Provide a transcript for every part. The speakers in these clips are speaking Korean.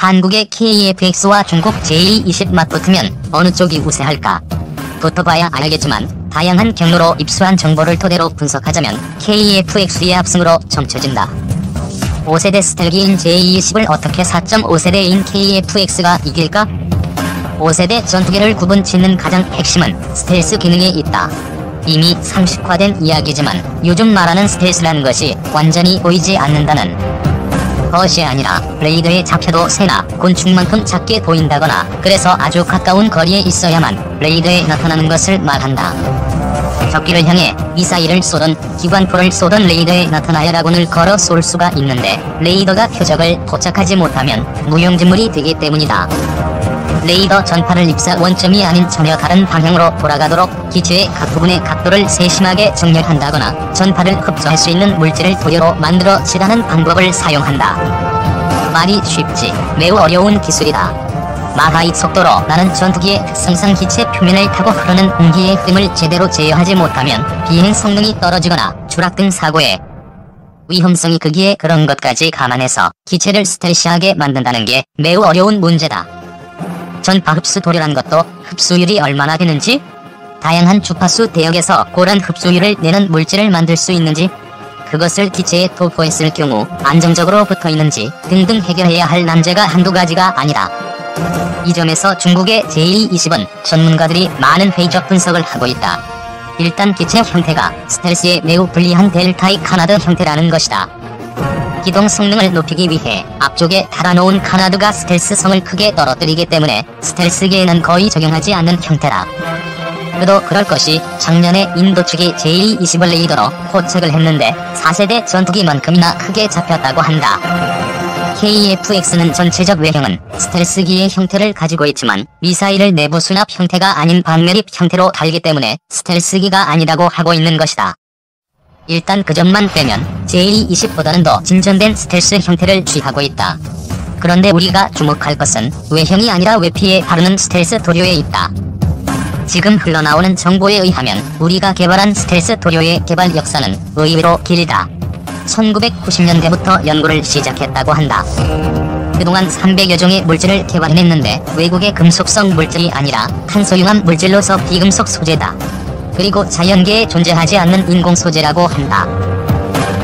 한국의 KF-X와 중국 JE20 맞붙으면 어느 쪽이 우세할까? 붙어봐야 알겠지만 다양한 경로로 입수한 정보를 토대로 분석하자면 KF-X의 압승으로 점쳐진다. 5세대 스텔기인 JE20을 어떻게 4.5세대인 KF-X가 이길까? 5세대 전투기를 구분짓는 가장 핵심은 스텔스 기능에 있다. 이미 상식화된 이야기지만 요즘 말하는 스텔스라는 것이 완전히 보이지 않는다는 것이 아니라 레이더에 잡혀도 새나 곤충만큼 작게 보인다거나 그래서 아주 가까운 거리에 있어야만 레이더에 나타나는 것을 말한다. 적기를 향해 미사일을 쏘든 기관포를 쏘든 레이더에 나타나야라고는 걸어 쏠 수가 있는데 레이더가 표적을 포착하지 못하면 무용지물이 되기 때문이다. 레이더 전파를 입사 원점이 아닌 전혀 다른 방향으로 돌아가도록 기체의 각 부분의 각도를 세심하게 정렬한다거나 전파를 흡수할 수 있는 물질을 도료로 만들어 칠하는 방법을 사용한다. 말이 쉽지 매우 어려운 기술이다. 마하의 속도로 나는 전투기의 특성상 기체 표면을 타고 흐르는 공기의 흐름을 제대로 제어하지 못하면 비행 성능이 떨어지거나 추락 등 사고의 위험성이 크기에 그런 것까지 감안해서 기체를 스텔시하게 만든다는 게 매우 어려운 문제다. 전파 흡수 도료란 것도 흡수율이 얼마나 되는지, 다양한 주파수 대역에서 고란 흡수율을 내는 물질을 만들 수 있는지, 그것을 기체에 도포했을 경우 안정적으로 붙어있는지 등등 해결해야 할 난제가 한두 가지가 아니다. 이 점에서 중국의 JE20은 전문가들이 많은 회의적 분석을 하고 있다. 일단 기체 형태가 스텔스에 매우 불리한 델타의 카나드 형태라는 것이다. 기동 성능을 높이기 위해 앞쪽에 달아놓은 카나드가 스텔스성을 크게 떨어뜨리기 때문에 스텔스계에는 거의 적용하지 않는 형태다. 그도 그럴 것이 작년에 인도 측이 JE20을 레이더로 포착을 했는데 4세대 전투기만큼이나 크게 잡혔다고 한다. KF-X는 전체적 외형은 스텔스기의 형태를 가지고 있지만 미사일을 내부 수납 형태가 아닌 반매립 형태로 달기 때문에 스텔스기가 아니라고 하고 있는 것이다. 일단 그 점만 빼면 JE20보다는 더 진전된 스텔스 형태를 취하고 있다. 그런데 우리가 주목할 것은 외형이 아니라 외피에 바르는 스텔스 도료에 있다. 지금 흘러나오는 정보에 의하면 우리가 개발한 스텔스 도료의 개발 역사는 의외로 길다. 1990년대부터 연구를 시작했다고 한다. 그동안 300여 종의 물질을 개발해냈는데 외국의 금속성 물질이 아니라 탄소융합 물질로서 비금속 소재다. 그리고 자연계에 존재하지 않는 인공 소재라고 한다.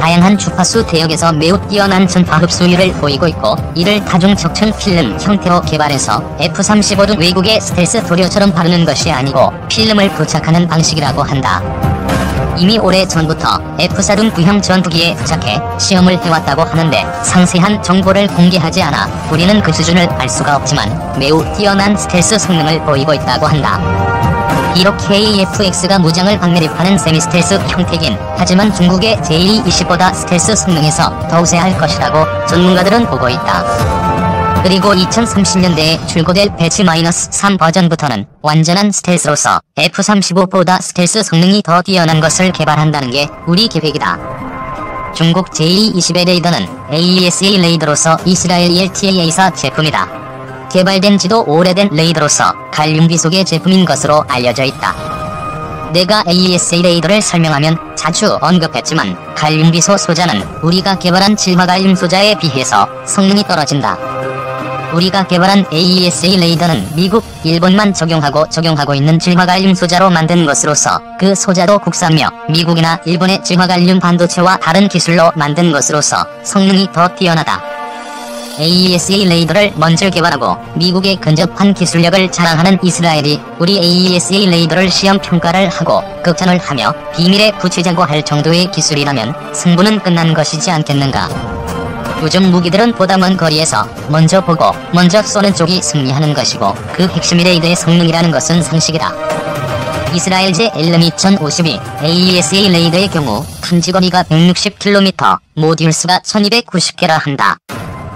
다양한 주파수 대역에서 매우 뛰어난 전파 흡수율을 보이고 있고 이를 다중 적층 필름 형태로 개발해서 F-35 등 외국의 스텔스 도료처럼 바르는 것이 아니고 필름을 부착하는 방식이라고 한다. 이미 오래전부터 F-4 등 구형 전투기에 부착해 시험을 해왔다고 하는데 상세한 정보를 공개하지 않아 우리는 그 수준을 알 수가 없지만 매우 뛰어난 스텔스 성능을 보이고 있다고 한다. 비록 KF-X가 무장을 방매립하는 세미스텔스 형태긴 하지만 중국의 JE20보다 스텔스 성능에서 더 우세할 것이라고 전문가들은 보고 있다. 그리고 2030년대에 출고될 배치-3 버전부터는 완전한 스텔스로서 F-35보다 스텔스 성능이 더 뛰어난 것을 개발한다는 게 우리 계획이다. 중국 JE20의 레이더는 AESA 레이더로서 이스라엘 LTA사 제품이다. 개발된 지도 오래된 레이더로서 갈륨 비속의 제품인 것으로 알려져 있다. 내가 AESA 레이더를 설명하면 자주 언급했지만 갈륨 비소 소자는 우리가 개발한 질화갈륨 소자에 비해서 성능이 떨어진다. 우리가 개발한 AESA 레이더는 미국, 일본만 적용하고 있는 질화갈륨 소자로 만든 것으로서 그 소자도 국산며 미국이나 일본의 질화갈륨 반도체와 다른 기술로 만든 것으로서 성능이 더 뛰어나다. AESA 레이더를 먼저 개발하고 미국에 근접한 기술력을 자랑하는 이스라엘이 우리 AESA 레이더를 시험 평가를 하고 극찬을 하며 비밀에 붙이자고 할 정도의 기술이라면 승부는 끝난 것이지 않겠는가. 요즘 무기들은 보다 먼 거리에서 먼저 보고 먼저 쏘는 쪽이 승리하는 것이고 그 핵심이 레이더의 성능이라는 것은 상식이다. 이스라엘제 LM-2052 AESA 레이더의 경우 탐지거리가 160km, 모듈 수가 1290개라 한다.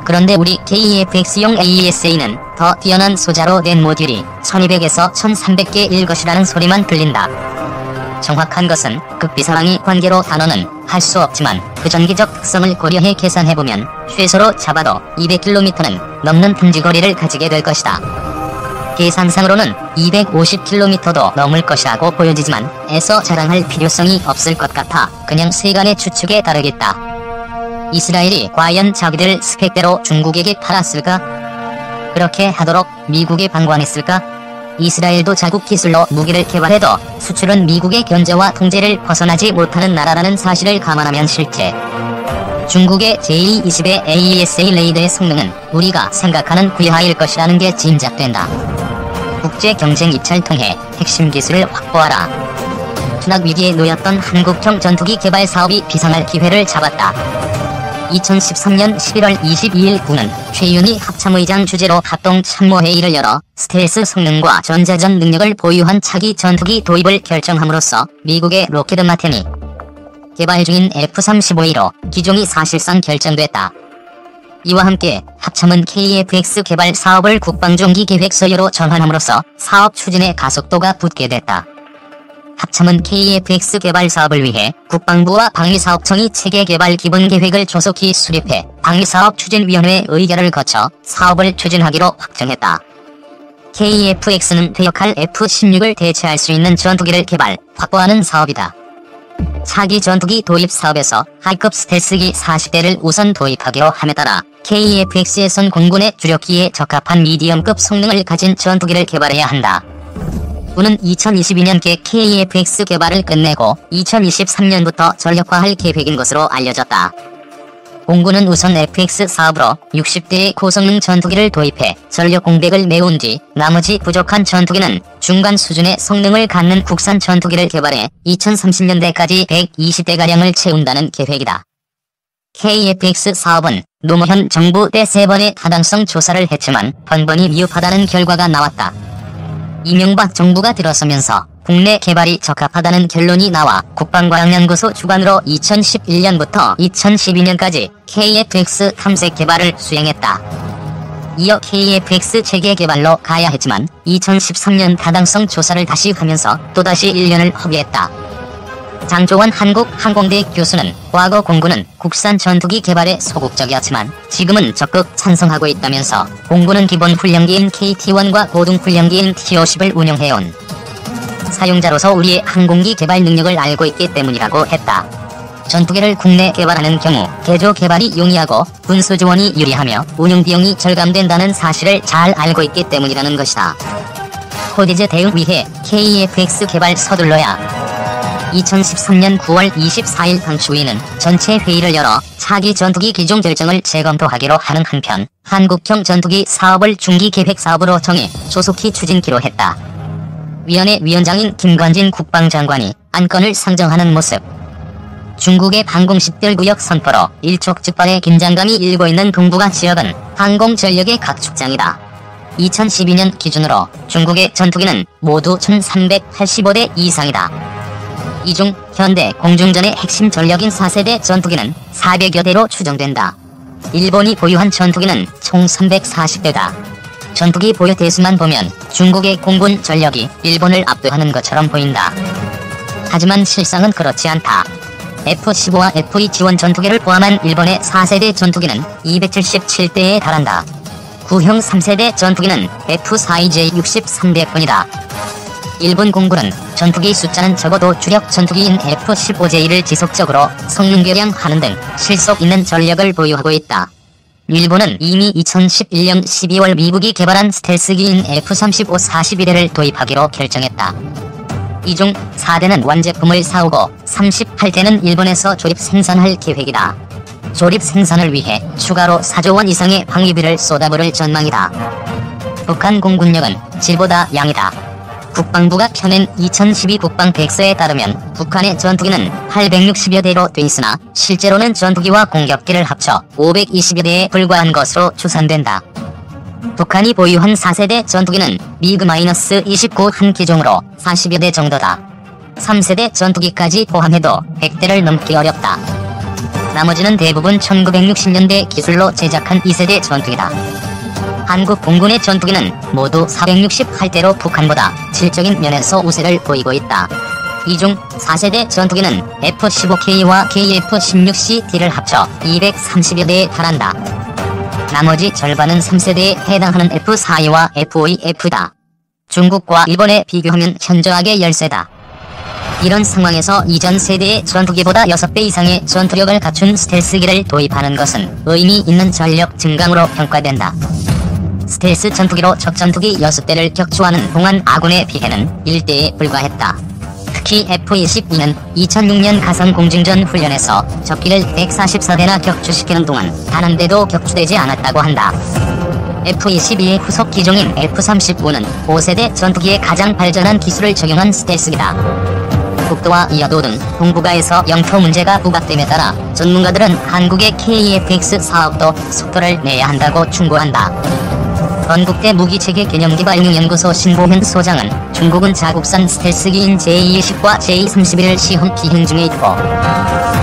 그런데 우리 KF-X용 AESA는 더 뛰어난 소자로 낸 모듈이 1200에서 1300개일 것이라는 소리만 들린다. 정확한 것은 극비사랑이 관계로 단어는 할 수 없지만 그 전기적 특성을 고려해 계산해보면 최소로 잡아도 200km는 넘는 탐지거리를 가지게 될 것이다. 계산상으로는 250km도 넘을 것이라고 보여지지만 애써 자랑할 필요성이 없을 것 같아 그냥 세간의 추측에 따르겠다. 이스라엘이 과연 자기들 스펙대로 중국에게 팔았을까? 그렇게 하도록 미국에 방관했을까? 이스라엘도 자국 기술로 무기를 개발해도 수출은 미국의 견제와 통제를 벗어나지 못하는 나라라는 사실을 감안하면 실제 중국의 제22 AESA 레이더의 성능은 우리가 생각하는 구야일 것이라는 게 짐작된다. 국제 경쟁 입찰 통해 핵심 기술을 확보하라. 추락 위기에 놓였던 한국형 전투기 개발 사업이 비상할 기회를 잡았다. 2013년 11월 22일 군은 최윤희 합참의장 주재로 합동참모회의를 열어 스텔스 성능과 전자전 능력을 보유한 차기 전투기 도입을 결정함으로써 미국의 록히드 마틴이 개발 중인 F-35A로 기종이 사실상 결정됐다. 이와 함께 합참은 KF-X 개발 사업을 국방중기 계획서유로 전환함으로써 사업 추진의 가속도가 붙게 됐다. 합참은 KF-X 개발 사업을 위해 국방부와 방위사업청이 체계개발 기본계획을 조속히 수립해 방위사업추진위원회 의결을 거쳐 사업을 추진하기로 확정했다. KF-X는 퇴역할 F-16을 대체할 수 있는 전투기를 개발, 확보하는 사업이다. 차기 전투기 도입 사업에서 하이급 스텔스기 40대를 우선 도입하기로 함에 따라 KF-X에선 공군의 주력기에 적합한 미디엄급 성능을 가진 전투기를 개발해야 한다. 군은 2022년께 KF-X 개발을 끝내고 2023년부터 전력화할 계획인 것으로 알려졌다. 공군은 우선 FX 사업으로 60대의 고성능 전투기를 도입해 전력 공백을 메운 뒤 나머지 부족한 전투기는 중간 수준의 성능을 갖는 국산 전투기를 개발해 2030년대까지 120대가량을 채운다는 계획이다. KF-X 사업은 노무현 정부 때 3번의 타당성 조사를 했지만 번번이 미흡하다는 결과가 나왔다. 이명박 정부가 들어서면서 국내 개발이 적합하다는 결론이 나와 국방과학연구소 주관으로 2011년부터 2012년까지 KF-X 탐색 개발을 수행했다. 이어 KF-X 체계 개발로 가야 했지만 2013년 타당성 조사를 다시 하면서 또다시 1년을 허비했다. 장조원 한국항공대 교수는 과거 공군은 국산 전투기 개발에 소극적이었지만 지금은 적극 찬성하고 있다면서 공군은 기본 훈련기인 KT-1과 고등 훈련기인 T-50을 운용해온 사용자로서 우리의 항공기 개발 능력을 알고 있기 때문이라고 했다. 전투기를 국내 개발하는 경우 개조 개발이 용이하고 군수 지원이 유리하며 운용 비용이 절감된다는 사실을 잘 알고 있기 때문이라는 것이다. 코디즈 대응 위해 KF-X 개발 서둘러야. 2013년 9월 24일 방추위는 전체 회의를 열어 차기 전투기 기종 결정을 재검토하기로 하는 한편 한국형 전투기 사업을 중기계획 사업으로 정해 조속히 추진키로 했다. 위원회 위원장인 김관진 국방장관이 안건을 상정하는 모습. 중국의 방공식별구역 선포로 일촉즉발의 긴장감이 일고 있는 동북아 지역은 항공전력의 각축장이다. 2012년 기준으로 중국의 전투기는 모두 1385대 이상이다. 이 중 현대 공중전의 핵심 전력인 4세대 전투기는 400여 대로 추정된다. 일본이 보유한 전투기는 총 340대다. 전투기 보유 대수만 보면 중국의 공군 전력이 일본을 압도하는 것처럼 보인다. 하지만 실상은 그렇지 않다. F-15와 F-2 지원 전투기를 포함한 일본의 4세대 전투기는 277대에 달한다. 구형 3세대 전투기는 F-4EJ 63대뿐이다. 일본 공군은 전투기 숫자는 적어도 주력 전투기인 F-15J를 지속적으로 성능 개량하는 등 실속 있는 전력을 보유하고 있다. 일본은 이미 2011년 12월 미국이 개발한 스텔스기인 F-35 41대를 도입하기로 결정했다. 이 중 4대는 완제품을 사오고 38대는 일본에서 조립 생산할 계획이다. 조립 생산을 위해 추가로 4조 원 이상의 방위비를 쏟아부을 전망이다. 북한 공군력은 질보다 양이다. 국방부가 펴낸 2012 국방백서에 따르면 북한의 전투기는 860여 대로 돼 있으나 실제로는 전투기와 공격기를 합쳐 520여 대에 불과한 것으로 추산된다. 북한이 보유한 4세대 전투기는 미그-29 한 기종으로 40여 대 정도다. 3세대 전투기까지 포함해도 100대를 넘기 어렵다. 나머지는 대부분 1960년대 기술로 제작한 2세대 전투기다. 한국 공군의 전투기는 모두 468대로 북한보다 질적인 면에서 우세를 보이고 있다. 이 중 4세대 전투기는 F-15K와 KF-16CT를 합쳐 230여 대에 달한다. 나머지 절반은 3세대에 해당하는 F-4E와 F-5F다. 중국과 일본에 비교하면 현저하게 열세다. 이런 상황에서 이전 세대의 전투기보다 6배 이상의 전투력을 갖춘 스텔스기를 도입하는 것은 의미 있는 전력 증강으로 평가된다. 스텔스 전투기로 적 전투기 6대를 격추하는 동안 아군의 피해는 1대에 불과했다. 특히 F-22는 2006년 가성 공중전 훈련에서 적기를 144대나 격추시키는 동안 단 한 대도 격추되지 않았다고 한다. F-22의 후속 기종인 F-35는 5세대 전투기의 가장 발전한 기술을 적용한 스텔스기다. 국도와 이어도 등 동북아에서 영토 문제가 부각됨에 따라 전문가들은 한국의 KF-X 사업도 속도를 내야 한다고 충고한다. 건국대 무기체계 개념기발연구소 신보현 소장은 중국은 자국산 스텔스기인 J-20과 J-31을 시험 기행 중에 있고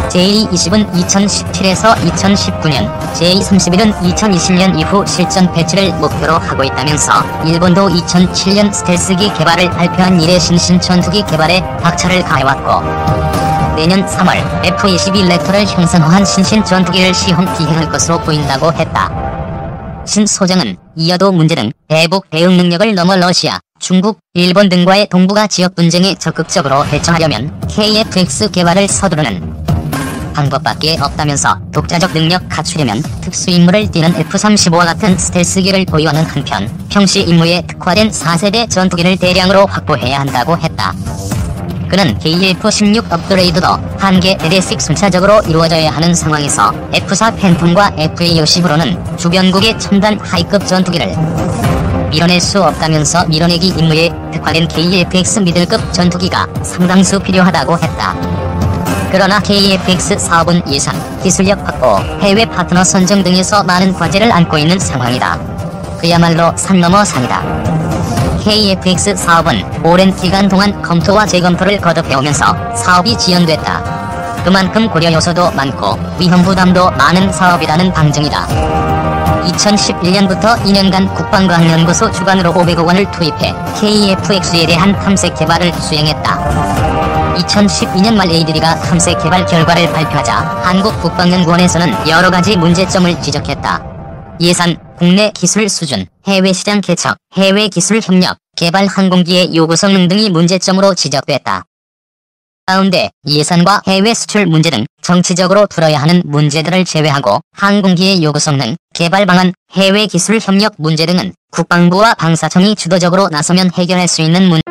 J-20은 2017에서 2019년, J-31은 2020년 이후 실전 배치를 목표로 하고 있다면서 일본도 2007년 스텔스기 개발을 발표한 이래 신신 전투기 개발에 박차를 가해왔고 내년 3월 F-22 랩터를 형상화한 신신 전투기를 시험 기행할 것으로 보인다고 했다. 신 소장은 이어도 문제 등 대북 대응 능력을 넘어 러시아, 중국, 일본 등과의 동북아 지역 분쟁에 적극적으로 대처하려면 KF-X 개발을 서두르는 방법밖에 없다면서 독자적 능력 갖추려면 특수임무를 띠는 F-35와 같은 스텔스기를 보유하는 한편 평시 임무에 특화된 4세대 전투기를 대량으로 확보해야 한다고 했다. 그는 KF-16 업그레이드도 한계 대대씩 순차적으로 이루어져야 하는 상황에서 F-4 팬텀과 FA-50으로는 주변국의 첨단 하이급 전투기를 밀어낼 수 없다면서 밀어내기 임무에 특화된 KF-X 미들급 전투기가 상당수 필요하다고 했다. 그러나 KF-X 사업은 예산, 기술력 확보, 해외 파트너 선정 등에서 많은 과제를 안고 있는 상황이다. 그야말로 산 넘어 산이다. KF-X 사업은 오랜 기간 동안 검토와 재검토를 거듭해오면서 사업이 지연됐다. 그만큼 고려 요소도 많고 위험 부담도 많은 사업이라는 방증이다. 2011년부터 2년간 국방과학연구소 주관으로 500억 원을 투입해 KF-X에 대한 탐색 개발을 수행했다. 2012년 말 A3가 탐색 개발 결과를 발표하자 한국국방연구원에서는 여러가지 문제점을 지적했다. 예산, 국내 기술 수준, 해외 시장 개척, 해외 기술 협력, 개발 항공기의 요구 성능 등이 문제점으로 지적됐다. 가운데 예산과 해외 수출 문제 등 정치적으로 풀어야 하는 문제들을 제외하고 항공기의 요구 성능, 개발 방안, 해외 기술 협력 문제 등은 국방부와 방사청이 주도적으로 나서면 해결할 수 있는 문제